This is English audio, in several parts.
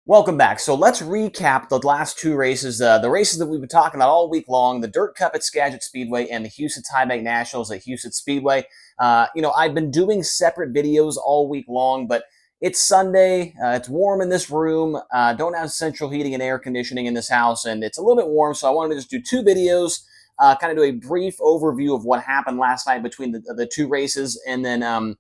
Welcome back. So let's recap the last two races, the races that we've been talking about all week long, the Dirt Cup at Skagit Speedway and the Huset Highbank Nationals at Huset Speedway. I've been doing separate videos all week long, but it's Sunday. It's warm in this room. Don't have central heating and air conditioning in this house, and it's a little bit warm, so I wanted to just do two videos, kind of do a brief overview of what happened last night between the two races, and then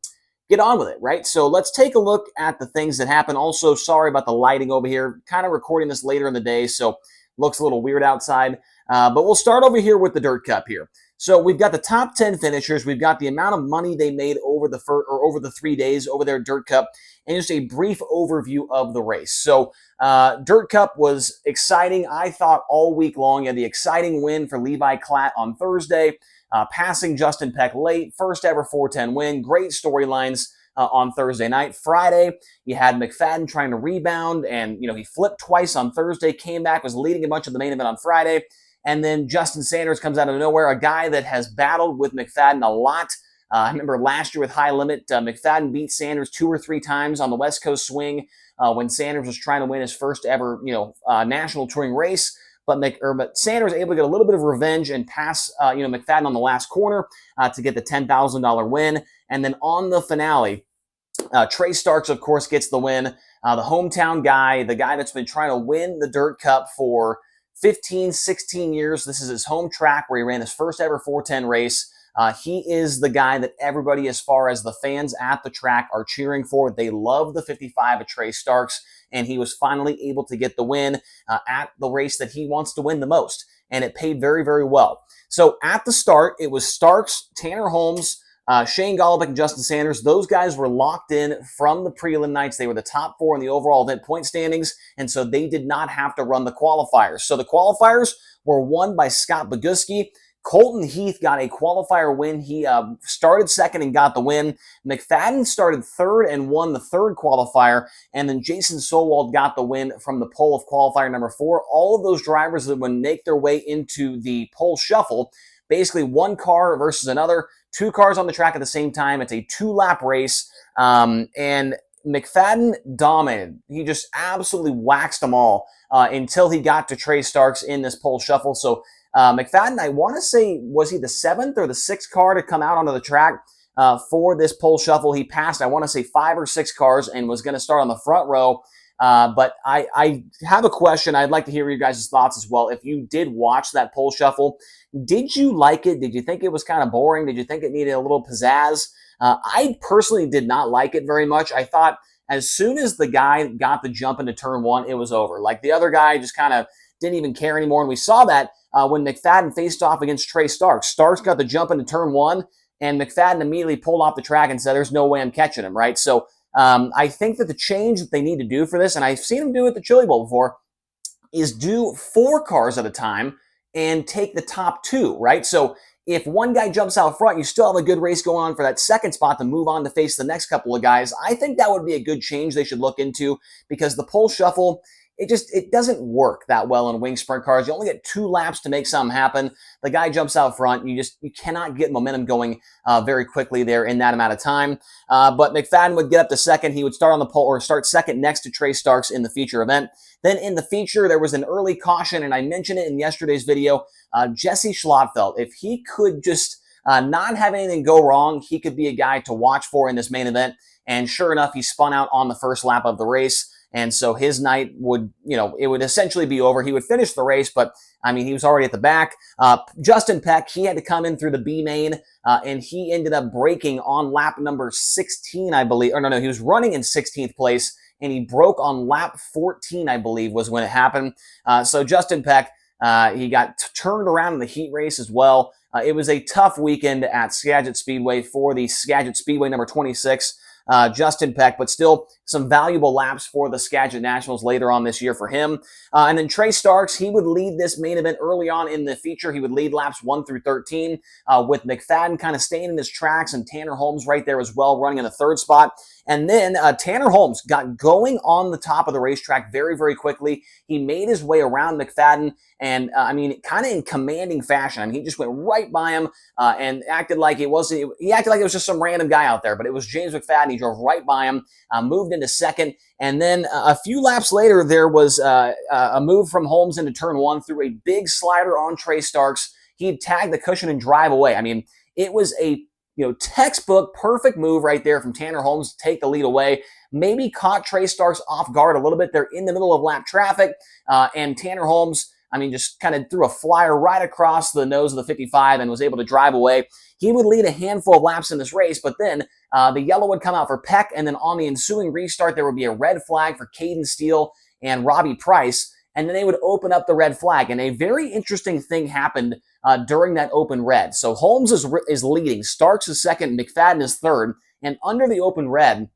get on with it, right? So let's take a look at the things that happen. Also, sorry about the lighting over here. Kind of recording this later in the day, so looks a little weird outside. But we'll start over here with the Dirt Cup here. So we've got the top 10 finishers. We've got the amount of money they made over the 3 days over their Dirt Cup, and just a brief overview of the race. So Dirt Cup was exciting, I thought, all week long. You had the exciting win for Levi Klatt on Thursday. Passing Justin Peck late, first ever 410 win. Great storylines on Thursday night. Friday, you had McFadden trying to rebound, and he flipped twice on Thursday, came back, was leading a bunch of the main event on Friday, and then Justin Sanders comes out of nowhere, a guy that has battled with McFadden a lot. I remember last year with High Limit, McFadden beat Sanders 2 or 3 times on the West Coast swing when Sanders was trying to win his first ever national touring race. But Sanders able to get a little bit of revenge and pass McFadden on the last corner to get the $10,000 win. And then on the finale, Trey Starks, of course, gets the win. The hometown guy, the guy that's been trying to win the Dirt Cup for 15, 16 years. This is his home track where he ran his first ever 410 race. He is the guy that everybody, as far as the fans at the track, are cheering for. They love the 55 of Trey Starks, and he was finally able to get the win at the race that he wants to win the most, and it paid very, very well. So at the start, it was Starks, Tanner Holmes, Shane Golobic, and Justin Sanders. Those guys were locked in from the prelim nights. They were the top 4 in the overall event point standings, and so they did not have to run the qualifiers. So the qualifiers were won by Scott Boguski. Colton Heath got a qualifier win. He started second and got the win. McFadden started third and won the third qualifier. And then Jason Solwald got the win from the pole of qualifier number 4. All of those drivers that would make their way into the pole shuffle, basically one car versus another, 2 cars on the track at the same time. It's a 2-lap race. And McFadden dominated. He just absolutely waxed them all until he got to Trey Starks in this pole shuffle. So McFadden, I want to say, was he the 7th or the 6th car to come out onto the track for this pole shuffle? He passed, I want to say, 5 or 6 cars and was going to start on the front row. But I have a question. I'd like to hear your guys' thoughts as well. If you did watch that pole shuffle, did you like it? Did you think it was kind of boring? Did you think it needed a little pizzazz? I personally did not like it very much. I thought as soon as the guy got the jump into turn 1, it was over. Like, the other guy just kind of didn't even care anymore. And we saw that when McFadden faced off against Trey Starks. Starks got the jump into turn 1, and McFadden immediately pulled off the track and said, there's no way I'm catching him, right? So I think that the change that they need to do for this, and I've seen them do it at the Chili Bowl before, is do 4 cars at a time and take the top 2, right? So if one guy jumps out front, you still have a good race going on for that second spot to move on to face the next couple of guys. I think that would be a good change they should look into, because the pole shuffle, it doesn't work that well in wing sprint cars. You only get 2 laps to make something happen. The guy jumps out front. You cannot get momentum going very quickly there in that amount of time. But McFadden would get up to second. He would start on the pole, or start second next to Trey Starks in the feature event. Then in the feature, there was an early caution, and I mentioned it in yesterday's video. Jesse Schlotfeld, if he could just not have anything go wrong, he could be a guy to watch for in this main event. And sure enough, he spun out on the first lap of the race. And so his night would, it would essentially be over. He would finish the race, but I mean, he was already at the back. Justin Peck, he had to come in through the B main, and he ended up braking on lap number 16, I believe. Or no, he was running in 16th place, and he broke on lap 14, I believe, was when it happened. So Justin Peck, he got turned around in the heat race as well. It was a tough weekend at Skagit Speedway for the Skagit Speedway number 26. Justin Peck, but still some valuable laps for the Skagit Nationals later on this year for him. And then Trey Starks, he would lead this main event early on in the feature. He would lead laps 1 through 13, with McFadden kind of staying in his tracks and Tanner Holmes right there as well, running in the 3rd spot. And then Tanner Holmes got going on the top of the racetrack very, very quickly. He made his way around McFadden, and kind of in commanding fashion. I mean, he just went right by him and acted like it was just some random guy out there. But it was James McFadden. He drove right by him, moved into second. And then a few laps later, there was a move from Holmes into turn one through a big slider on Trey Starks. He'd tag the cushion and drive away. I mean, it was a textbook perfect move right there from Tanner Holmes to take the lead away. Maybe caught Trey Starks off guard a little bit. They're in the middle of lap traffic, and Tanner Holmes, I mean, just kind of threw a flyer right across the nose of the 55 and was able to drive away. He would lead a handful of laps in this race, but then the yellow would come out for Peck, and then on the ensuing restart, there would be a red flag for Caden Steele and Robbie Price, and then they would open up the red flag. And a very interesting thing happened during that open red. So Holmes is leading, Starks is second, McFadden is third, and under the open red,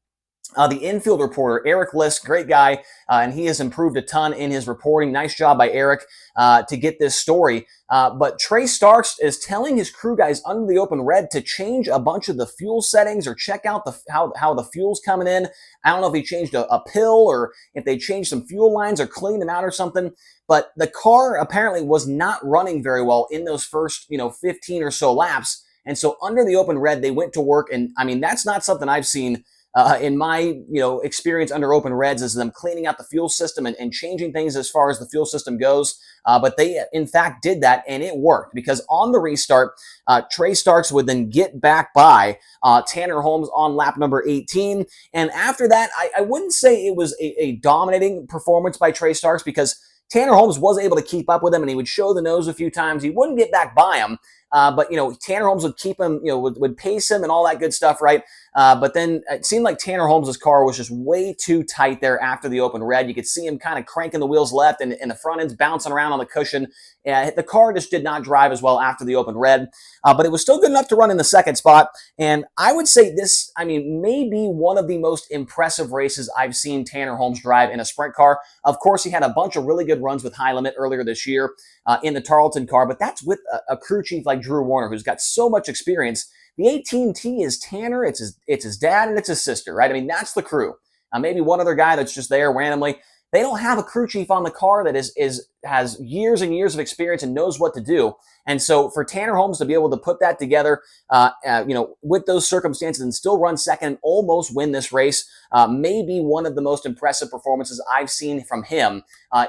the infield reporter, Eric List, great guy, and he has improved a ton in his reporting. Nice job by Eric to get this story. But Trey Starks is telling his crew guys under the open red to change a bunch of the fuel settings or check out how the fuel's coming in. I don't know if he changed a pill or if they changed some fuel lines or cleaned them out or something. But the car apparently was not running very well in those first 15 or so laps. And so under the open red, they went to work. And I mean, that's not something I've seen in my experience under open reds, is them cleaning out the fuel system and changing things as far as the fuel system goes. But they, in fact, did that, and it worked, because on the restart, Trey Starks would then get back by Tanner Holmes on lap number 18. And after that, I wouldn't say it was a dominating performance by Trey Starks, because Tanner Holmes was able to keep up with him, and he would show the nose a few times. He wouldn't get back by him. But Tanner Holmes would keep him, would pace him and all that good stuff, right? But then it seemed like Tanner Holmes' car was just way too tight there after the open red. You could see him kind of cranking the wheels left, and the front end's bouncing around on the cushion. The car just did not drive as well after the open red, but it was still good enough to run in the second spot. And I would say this, may be one of the most impressive races I've seen Tanner Holmes drive in a sprint car. Of course, he had a bunch of really good runs with High Limit earlier this year in the Tarleton car, but that's with a crew chief like Drew Warner, who's got so much experience. The 18T is Tanner, it's his dad, and it's his sister, right? I mean, that's the crew. Maybe one other guy that's just there randomly. They don't have a crew chief on the car that has years and years of experience and knows what to do. And so for Tanner Holmes to be able to put that together, with those circumstances and still run second and almost win this race, may be one of the most impressive performances I've seen from him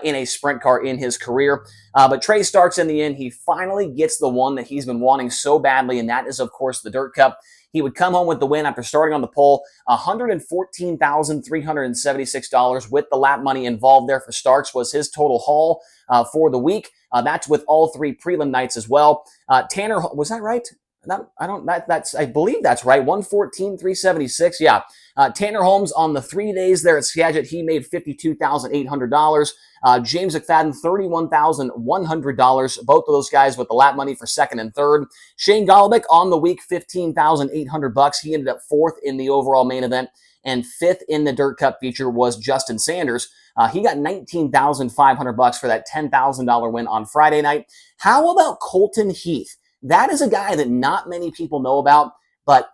in a sprint car in his career. But Trey Starks, in the end, he finally gets the one that he's been wanting so badly, and that is, of course, the Dirt Cup. He would come home with the win after starting on the pole, $114,376 with the lap money involved there for Starks was his total haul for the week. That's with all three prelim nights as well. Tanner, was that right? I believe that's right. 114,376. Yeah. Tanner Holmes on the 3 days there at Skagit, he made $52,800. James McFadden, $31,100. Both of those guys with the lap money for second and third. Shane Golobic on the week, $15,800. He ended up fourth in the overall main event, and fifth in the Dirt Cup feature was Justin Sanders. He got $19,500 for that $10,000 win on Friday night. How about Colton Heath? That is a guy that not many people know about, but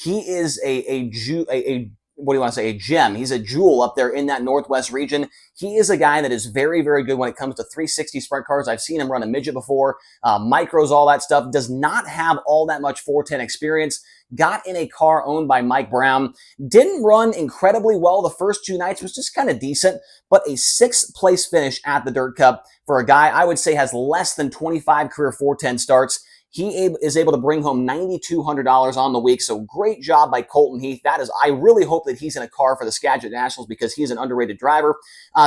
he is a gem. He's a jewel up there in that Northwest region. He is a guy that is very, very good when it comes to 360 sprint cars. I've seen him run a midget before, micros, all that stuff. Does not have all that much 410 experience. Got in a car owned by Mike Brown. Didn't run incredibly well the first two nights, was just kind of decent, but a sixth place finish at the Dirt Cup for a guy I would say has less than 25 career 410 starts. He is able to bring home $9,200 on the week, so great job by Colton Heath. I really hope that he's in a car for the Skagit Nationals, because he's an underrated driver.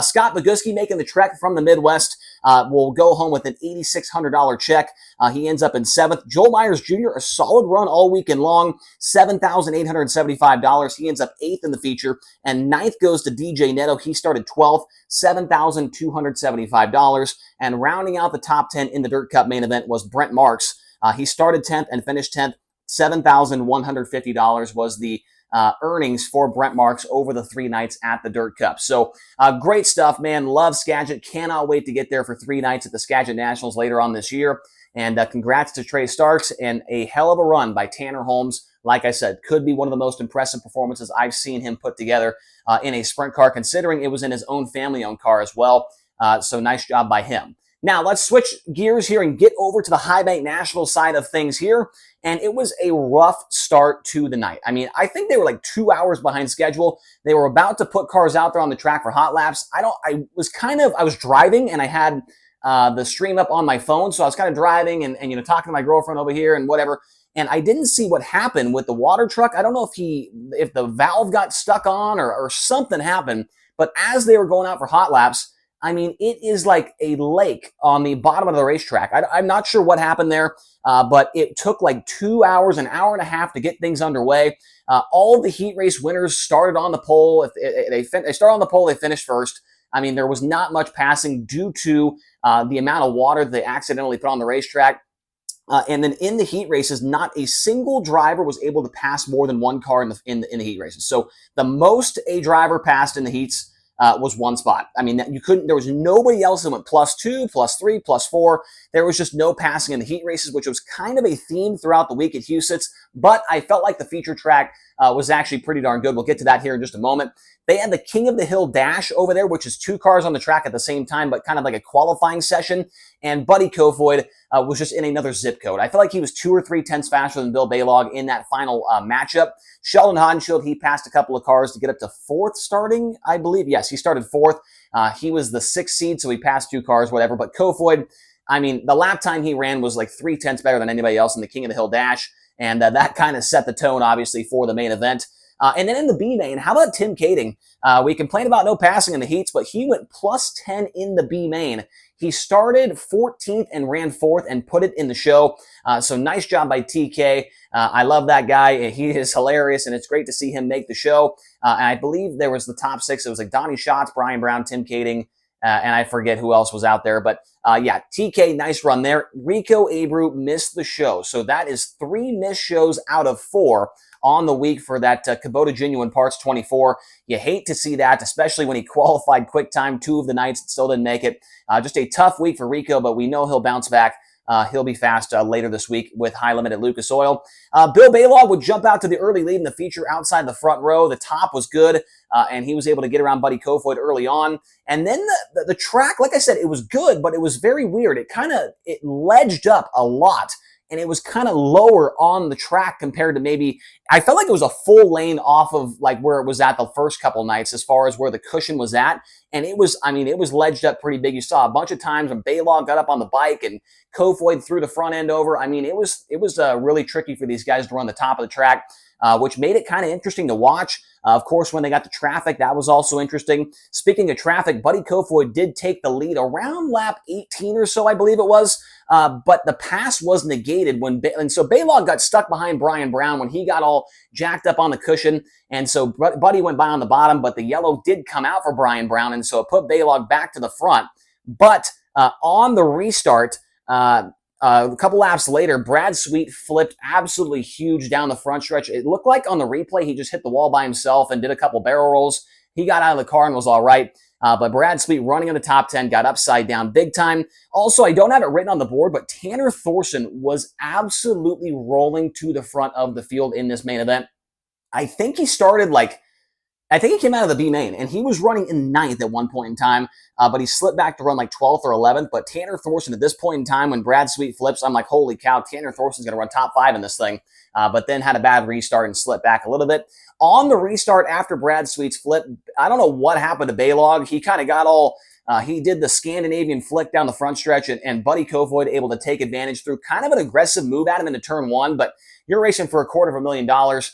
Scott Boguski, making the trek from the Midwest, will go home with an $8,600 check. He ends up in seventh. Joel Myers Jr., a solid run all weekend long, $7,875. He ends up eighth in the feature, and ninth goes to DJ Neto. He started 12th, $7,275. And rounding out the top 10 in the Dirt Cup main event was Brent Marks. He started 10th and finished 10th. $7,150 was the earnings for Brent Marks over the 3 nights at the Dirt Cup. So great stuff, man. Love Skagit. Cannot wait to get there for 3 nights at the Skagit Nationals later on this year. And congrats to Trey Starks, and a hell of a run by Tanner Holmes. Like I said, could be one of the most impressive performances I've seen him put together in a sprint car, considering it was in his own family-owned car as well. So nice job by him. Now, let's switch gears here and get over to the Highbank National side of things here. And it was a rough start to the night. I mean, I think they were like 2 hours behind schedule. They were about to put cars out there on the track for hot laps. I was driving and I had the stream up on my phone. So I was kind of driving and talking to my girlfriend over here and whatever. And I didn't see what happened with the water truck. I don't know if the valve got stuck on or something happened. But as they were going out for hot laps, I mean, it is like a lake on the bottom of the racetrack. I'm not sure what happened there, but it took like 2 hours, an hour and a half to get things underway. All of the heat race winners started on the pole. They started on the pole, they finished first. I mean, there was not much passing due to the amount of water that they accidentally put on the racetrack. And then in the heat races, not a single driver was able to pass more than one car in the heat races. So the most a driver passed in the heats was one spot. I mean, there was nobody else that went +2, +3, +4. There was just no passing in the heat races, which was kind of a theme throughout the week at Huset's. But I felt like the feature track was actually pretty darn good. We'll get to that here in just a moment. They had the King of the Hill Dash over there, which is 2 cars on the track at the same time, but kind of like a qualifying session. And Buddy Kofoid was just in another zip code. I feel like he was 2 or 3 tenths faster than Bill Baylog in that final matchup. Sheldon Hodenshield, he passed a couple of cars to get up to 4th starting, I believe. Yes, he started 4th. He was the 6th seed, so he passed 2 cars, whatever. But Kofoid, I mean, the lap time he ran was like 3 tenths better than anybody else in the King of the Hill Dash. And that kind of set the tone, obviously, for the main event. And then in the B main, how about Tim Kading? We complained about no passing in the heats, but he went +10 in the B main. He started 14th and ran 4th and put it in the show. So nice job by TK. I love that guy. He is hilarious, and it's great to see him make the show. And I believe there was the top 6. It was like Donnie Schatz, Brian Brown, Tim Kading, and I forget who else was out there. But yeah, TK, nice run there. Rico Abreu missed the show. So that is 3 missed shows out of 4 on the week for that Kubota Genuine Parts 24. You hate to see that, especially when he qualified quick time 2 of the nights and still didn't make it. Just a tough week for Rico, but we know he'll bounce back. He'll be fast later this week with High Limit at Lucas Oil. Bill Baylog would jump out to the early lead in the feature outside the front row. The top was good, and he was able to get around Buddy Kofoid early on. And then the track, like I said, it was good, but it was very weird. It ledged up a lot. And it was kind of lower on the track compared to maybe, I felt like it was a full lane off of like where it was at the first couple nights as far as where the cushion was at. And it was ledged up pretty big. You saw a bunch of times when Baylog got up on the bike and Kofoid threw the front end over. I mean, it was really tricky for these guys to run the top of the track, which made it kind of interesting to watch. Of course, when they got to traffic, that was also interesting. Speaking of traffic, Buddy Kofoid did take the lead around lap 18 or so, I believe it was. But the pass was negated and so Baylog got stuck behind Brian Brown when he got all jacked up on the cushion. And so Buddy went by on the bottom, but the yellow did come out for Brian Brown. And so it put Baylog back to the front. But on the restart, a couple laps later, Brad Sweet flipped absolutely huge down the front stretch. It looked like on the replay, he just hit the wall by himself and did a couple barrel rolls. He got out of the car and was all right. But Brad Sweet running in the top 10 got upside down big time. Also, I don't have it written on the board, but Tanner Thorson was absolutely rolling to the front of the field in this main event. I think he came out of the B main, and he was running in 9th at one point in time, but he slipped back to run like 12th or 11th. But Tanner Thorson at this point in time, when Brad Sweet flips, I'm like, holy cow, Tanner Thorson's going to run top 5 in this thing. But then had a bad restart and slipped back a little bit. On the restart after Brad Sweet's flip, I don't know what happened to Baylog. He kind of got all, he did the Scandinavian flick down the front stretch, and Buddy Kofoid able to take advantage through kind of an aggressive move at him into turn 1. But you're racing for $250,000.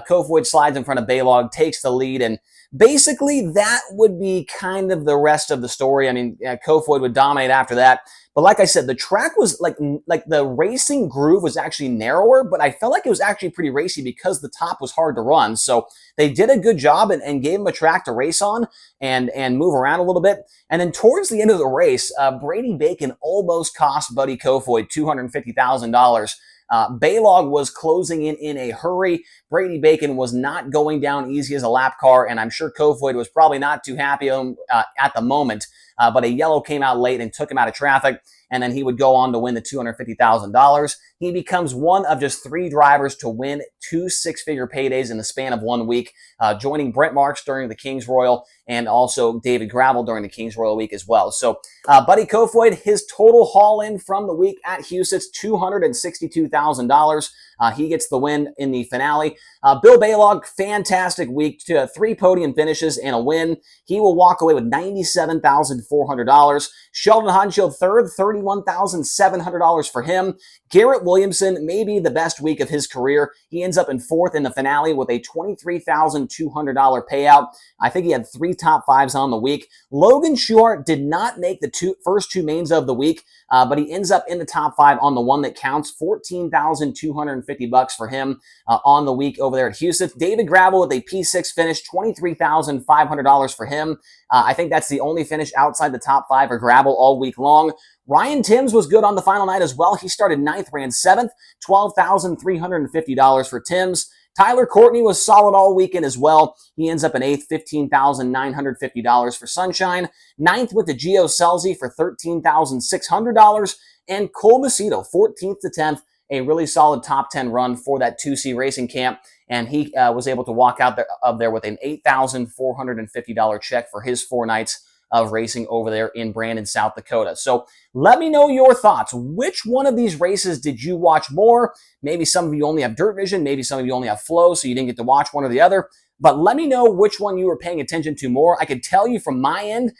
Kofoid slides in front of Baylog, takes the lead, and basically that would be kind of the rest of the story. I mean, Kofoid would dominate after that. But like I said, the track was like the racing groove was actually narrower, but I felt like it was actually pretty racy because the top was hard to run. So they did a good job and gave him a track to race on and move around a little bit. And then towards the end of the race, Brady Bacon almost cost Buddy Kofoid $250,000. Baylog was closing in a hurry. Brady Bacon was not going down easy as a lap car, and I'm sure Kofoid was probably not too happy at the moment. But a yellow came out late and took him out of traffic. and then he would go on to win the $250,000. He becomes one of just 3 drivers to win 2 six-figure paydays in the span of 1 week, joining Brent Marks during the Kings Royal and also David Gravel during the Kings Royal week as well. So Buddy Kofoid, his total haul-in from the week at Huset's $262,000. He gets the win in the finale. Bill Balog, fantastic week, 3 podium finishes and a win. He will walk away with $97,400. Sheldon Haudenschild third, $31,700 for him. Garrett Williamson, maybe the best week of his career. He ends up in 4th in the finale with a $23,200 payout. I think he had 3 top 5s on the week. Logan Schuart did not make the first 2 mains of the week, but he ends up in the top 5 on the one that counts. $14,250 for him on the week over there at Huset. David Gravel with a P6 finish, $23,500 for him. I think that's the only finish outside the top 5 for Gravel all week long. Ryan Timms was good on the final night as well. He started 9th, ran 7th, $12,350 for Timms. Tyler Courtney was solid all weekend as well. He ends up in 8th, $15,950 for Sunshine. 9th with the Gio Selzy for $13,600. And Cole Macedo, 14th to 10th, a really solid top 10 run for that 2C Racing Camp. And he was able to walk out of there with an $8,450 check for his 4 nights of racing over there in Brandon, South Dakota. So let me know your thoughts. Which one of these races did you watch more? Maybe some of you only have Dirt Vision. Maybe some of you only have Flow, so you didn't get to watch one or the other. But let me know which one you were paying attention to more. I could tell you from my end,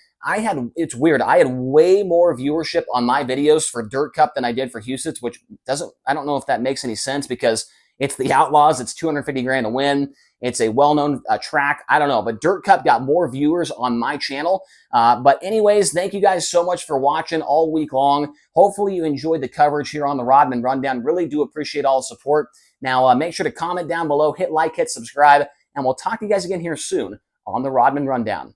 it's weird. I had way more viewership on my videos for Dirt Cup than I did for Huset's, which I don't know if that makes any sense because it's the Outlaws. It's $250,000 to win. It's a well-known track. I don't know, but Dirt Cup got more viewers on my channel. But anyways, thank you guys so much for watching all week long. Hopefully you enjoyed the coverage here on the Rodman Rundown. Really do appreciate all the support. Now, make sure to comment down below, hit like, hit subscribe, and we'll talk to you guys again here soon on the Rodman Rundown.